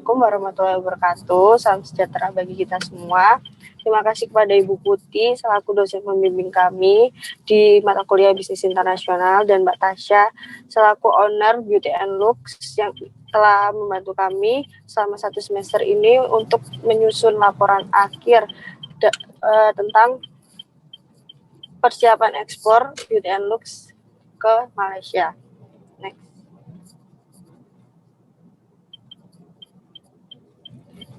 Assalamualaikum warahmatullahi wabarakatuh. Salam sejahtera bagi kita semua. Terima kasih kepada Ibu Putih selaku dosen pembimbing kami di mata kuliah Bisnis Internasional dan Mbak Tasya selaku owner Beauty and Looks yang telah membantu kami selama 1 semester ini untuk menyusun laporan akhir tentang persiapan ekspor Beauty and Looks ke Malaysia. Next.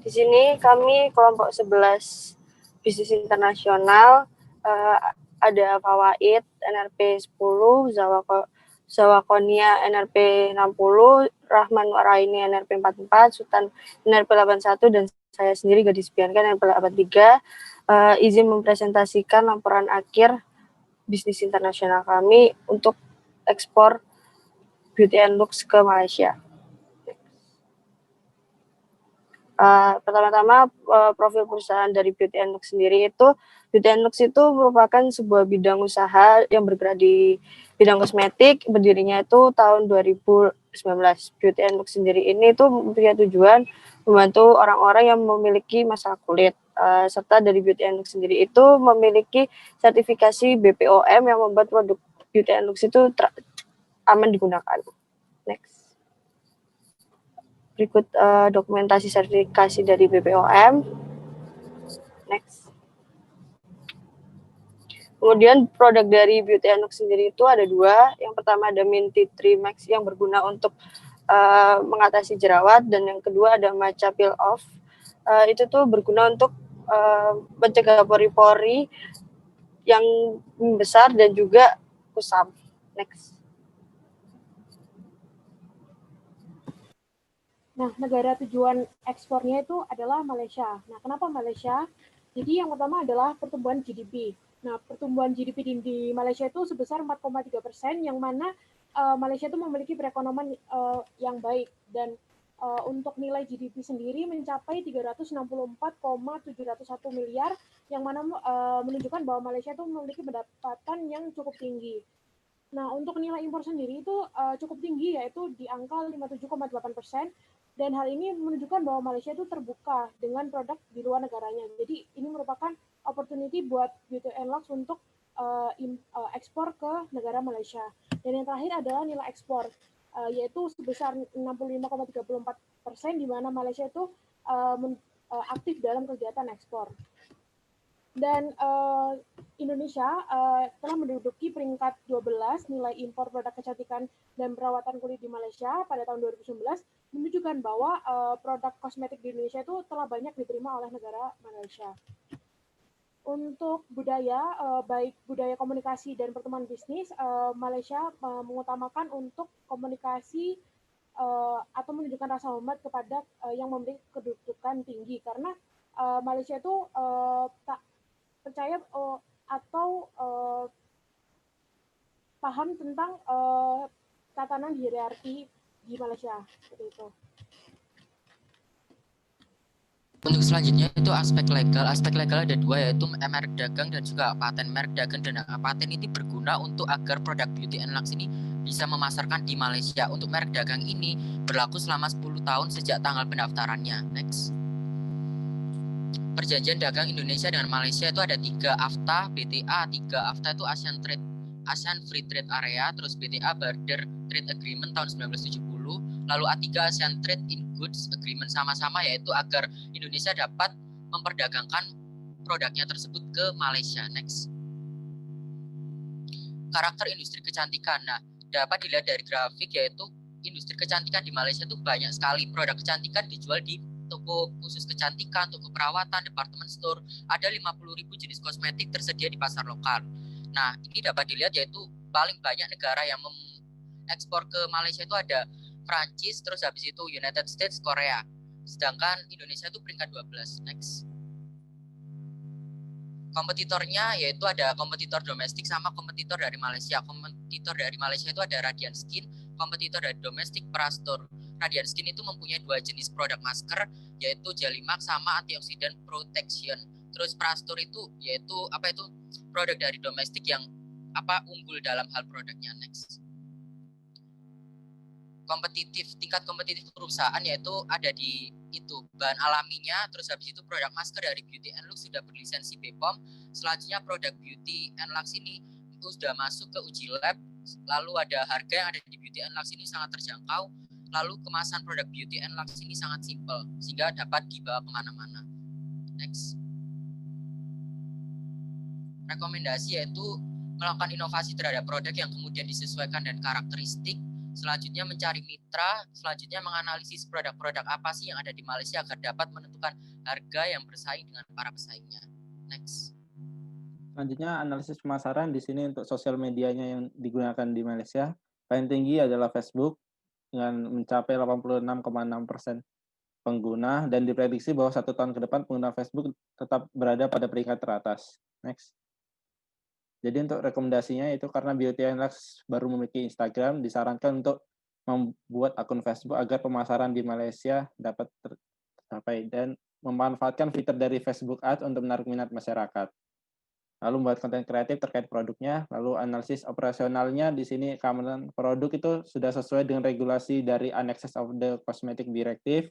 Di sini kami kelompok 11 bisnis internasional, ada Fawaid NRP 10, Zawakonia NRP 60, Rahman Waraini NRP 44, Sultan NRP 81, dan saya sendiri Gadis Bianca NRP 83. Izin mempresentasikan laporan akhir bisnis internasional kami untuk ekspor Beauty and Looks ke Malaysia. Pertama-tama profil perusahaan dari Beauty and Looks sendiri itu, Beauty and Looks itu merupakan sebuah bidang usaha yang bergerak di bidang kosmetik, berdirinya itu tahun 2019. Beauty and Looks sendiri ini itu punya tujuan membantu orang-orang yang memiliki masalah kulit, serta dari Beauty and Looks sendiri itu memiliki sertifikasi BPOM yang membuat produk Beauty and Looks itu aman digunakan. Next. Berikut dokumentasi sertifikasi dari BPOM. Next. Kemudian produk dari Beauty and Looks sendiri itu ada 2. Yang pertama ada Minty 3 Max yang berguna untuk mengatasi jerawat, dan yang kedua ada Matcha Peel Off. Itu tuh berguna untuk mencegah pori-pori yang besar dan juga kusam. Next. Nah, negara tujuan ekspornya itu adalah Malaysia. Nah, kenapa Malaysia? Jadi yang pertama adalah pertumbuhan GDP. Nah, pertumbuhan GDP di Malaysia itu sebesar 4,3%, yang mana Malaysia itu memiliki perekonomian yang baik, dan untuk nilai GDP sendiri mencapai 364,701 miliar, yang mana menunjukkan bahwa Malaysia itu memiliki pendapatan yang cukup tinggi. Nah, untuk nilai impor sendiri itu cukup tinggi, yaitu di angka 57,8%, dan hal ini menunjukkan bahwa Malaysia itu terbuka dengan produk di luar negaranya. Jadi ini merupakan opportunity buat Beauty and Looks untuk ekspor ke negara Malaysia. Dan yang terakhir adalah nilai ekspor, yaitu sebesar 65,34%, di mana Malaysia itu aktif dalam kegiatan ekspor. Dan Indonesia telah menduduki peringkat 12 nilai impor produk kecantikan dan perawatan kulit di Malaysia pada tahun 2019, menunjukkan bahwa produk kosmetik di Indonesia itu telah banyak diterima oleh negara Malaysia. Untuk budaya, baik budaya komunikasi dan pertemuan bisnis, Malaysia mengutamakan untuk komunikasi atau menunjukkan rasa hormat kepada yang memiliki kedudukan tinggi, karena Malaysia itu tak percaya atau paham tentang tatanan hierarki di Malaysia, seperti itu. Untuk selanjutnya itu aspek legal. Aspek legal ada 2, yaitu merek dagang dan juga paten. Merek dagang dan paten ini berguna untuk agar produk Beauty and Looks ini bisa memasarkan di Malaysia. Untuk merek dagang ini berlaku selama 10 tahun sejak tanggal pendaftarannya. Next. Perjanjian dagang Indonesia dengan Malaysia itu ada 3 AFTA, BTA. 3 AFTA itu ASEAN Free Trade Area, terus BTA Border Trade Agreement tahun 1970, lalu A3 ASEAN Trade in Goods Agreement, sama-sama yaitu agar Indonesia dapat memperdagangkan produknya tersebut ke Malaysia. Next. Karakter industri kecantikan. Nah, dapat dilihat dari grafik, yaitu industri kecantikan di Malaysia itu banyak sekali. Produk kecantikan dijual di toko khusus kecantikan, toko perawatan, department store. Ada 50.000 jenis kosmetik tersedia di pasar lokal. Nah, ini dapat dilihat yaitu paling banyak negara yang mengekspor ke Malaysia itu ada Prancis, terus habis itu United States, Korea. Sedangkan Indonesia itu peringkat 12. Next. Kompetitornya yaitu ada kompetitor domestik sama kompetitor dari Malaysia. Kompetitor dari Malaysia itu ada Radiant Skin, kompetitor dari domestik Prastor. Radiant Skin itu mempunyai 2 jenis produk masker, yaitu Jelly-Max sama antioksidan protection. Terus Prastor itu yaitu produk dari domestik yang unggul dalam hal produknya. Next. Tingkat kompetitif perusahaan yaitu ada di itu bahan alaminya, terus habis itu produk masker dari Beauty and Lux sudah berlisensi BPOM. Selanjutnya produk Beauty and Lux ini itu sudah masuk ke uji lab, lalu ada harga yang ada di Beauty and Lux ini sangat terjangkau, lalu kemasan produk Beauty and Lux ini sangat simple sehingga dapat dibawa kemana-mana. Next. Rekomendasi yaitu melakukan inovasi terhadap produk yang kemudian disesuaikan dan karakteristik. Selanjutnya mencari mitra, selanjutnya menganalisis produk-produk apa sih yang ada di Malaysia agar dapat menentukan harga yang bersaing dengan para pesaingnya. Next. Selanjutnya analisis pemasaran di sini untuk sosial medianya yang digunakan di Malaysia. Paling tinggi adalah Facebook dengan mencapai 86,6% pengguna dan diprediksi bahwa 1 tahun ke depan pengguna Facebook tetap berada pada peringkat teratas. Next. Jadi untuk rekomendasinya itu karena Beauty and Lux baru memiliki Instagram, disarankan untuk membuat akun Facebook agar pemasaran di Malaysia dapat tercapai dan memanfaatkan fitur dari Facebook Ads untuk menarik minat masyarakat. Lalu membuat konten kreatif terkait produknya, lalu analisis operasionalnya di sini keamanan produk itu sudah sesuai dengan regulasi dari Annexes of the Cosmetic Directive.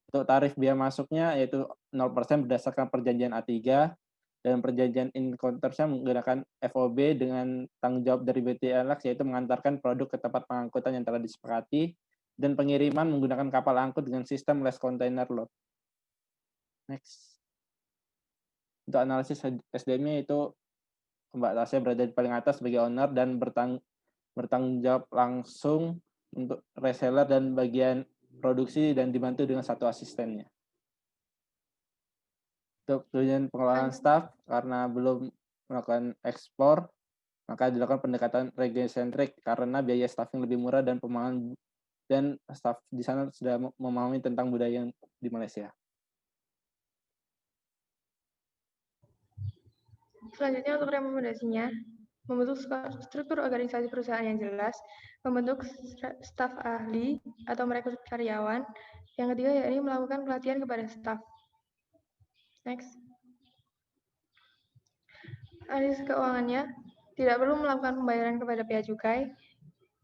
Untuk tarif biaya masuknya yaitu 0% berdasarkan perjanjian A3 dan perjanjian in consortium menggunakan FOB dengan tanggung jawab dari Beauty and Lux yaitu mengantarkan produk ke tempat pengangkutan yang telah disepakati dan pengiriman menggunakan kapal angkut dengan sistem less container load. Next. Untuk analisis SDM-nya itu Mbak Tasya berada di paling atas sebagai owner dan bertanggung jawab langsung untuk reseller dan bagian produksi dan dibantu dengan 1 asistennya. Untuk tujuan pengelolaan staff, karena belum melakukan ekspor, maka dilakukan pendekatan region-centric karena biaya staffing lebih murah dan pemahaman dan staff di sana sudah memahami tentang budaya di Malaysia. Selanjutnya untuk rekomendasinya, membentuk struktur organisasi perusahaan yang jelas, membentuk staf ahli atau merekrut karyawan. Yang ketiga yakni melakukan pelatihan kepada staf. Next. Analisis keuangannya, tidak perlu melakukan pembayaran kepada bea cukai.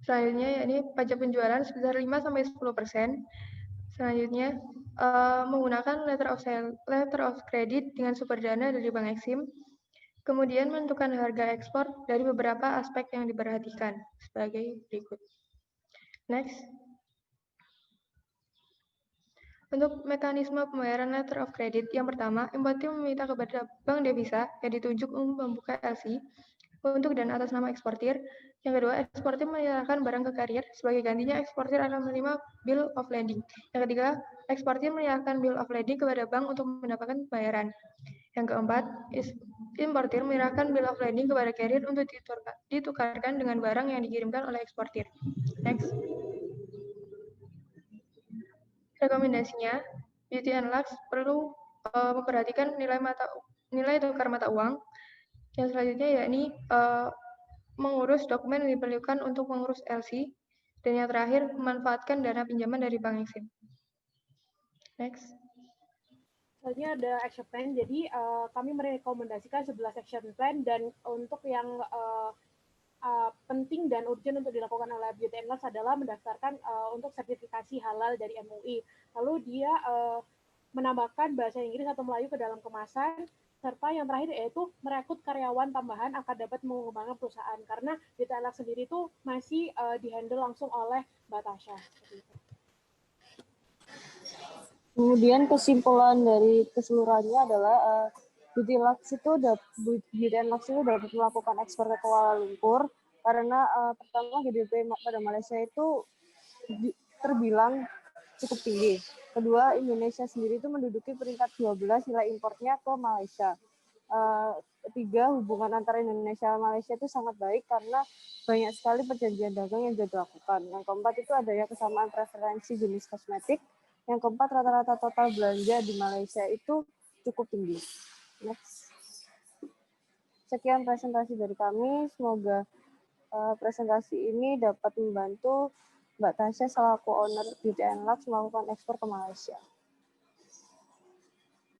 Selanjutnya yakni pajak penjualan sebesar 5-10%. Selanjutnya menggunakan letter of credit dengan sumber dana dari Bank Eksim. Kemudian menentukan harga ekspor dari beberapa aspek yang diperhatikan sebagai berikut. Next. Untuk mekanisme pembayaran letter of credit, yang pertama, importir meminta kepada bank devisa yang ditunjuk untuk membuka LC untuk dan atas nama eksportir. Yang kedua, eksportir menyerahkan barang ke karier, sebagai gantinya eksportir akan menerima bill of lading. Yang ketiga, eksportir menyerahkan bill of lading kepada bank untuk mendapatkan pembayaran. Yang keempat, importir menyerahkan bill of lading kepada carrier untuk ditukarkan dengan barang yang dikirimkan oleh eksportir. Next. Rekomendasinya, Beauty and Lux perlu memperhatikan nilai tukar mata uang. Yang selanjutnya yakni mengurus dokumen yang diperlukan untuk mengurus LC. Dan yang terakhir, memanfaatkan dana pinjaman dari Bank Eksim. Next. Selanjutnya ada action plan. Jadi kami merekomendasikan 11 action plan dan untuk yang penting dan urgent untuk dilakukan oleh Beauty and Lux adalah mendaftarkan untuk sertifikasi halal dari MUI. Lalu dia menambahkan bahasa Inggris atau Melayu ke dalam kemasan, serta yang terakhir yaitu merekrut karyawan tambahan akan dapat mengembangkan perusahaan. Karena Beauty and Lux sendiri itu masih dihandle langsung oleh Mbak Tasya. Kemudian kesimpulan dari keseluruhannya adalah Beauty and Lux itu dapat melakukan ekspor ke Kuala Lumpur karena pertama GDP pada Malaysia itu terbilang cukup tinggi. Kedua, Indonesia sendiri itu menduduki peringkat 12 nilai importnya ke Malaysia. Ketiga, hubungan antara Indonesia dan Malaysia itu sangat baik karena banyak sekali perjanjian dagang yang sudah dilakukan. Yang keempat itu adanya kesamaan preferensi jenis kosmetik. Yang keempat, rata-rata total belanja di Malaysia itu cukup tinggi. Next. Sekian presentasi dari kami. Semoga presentasi ini dapat membantu Mbak Tasya selaku owner Beauty and Lux melakukan ekspor ke Malaysia.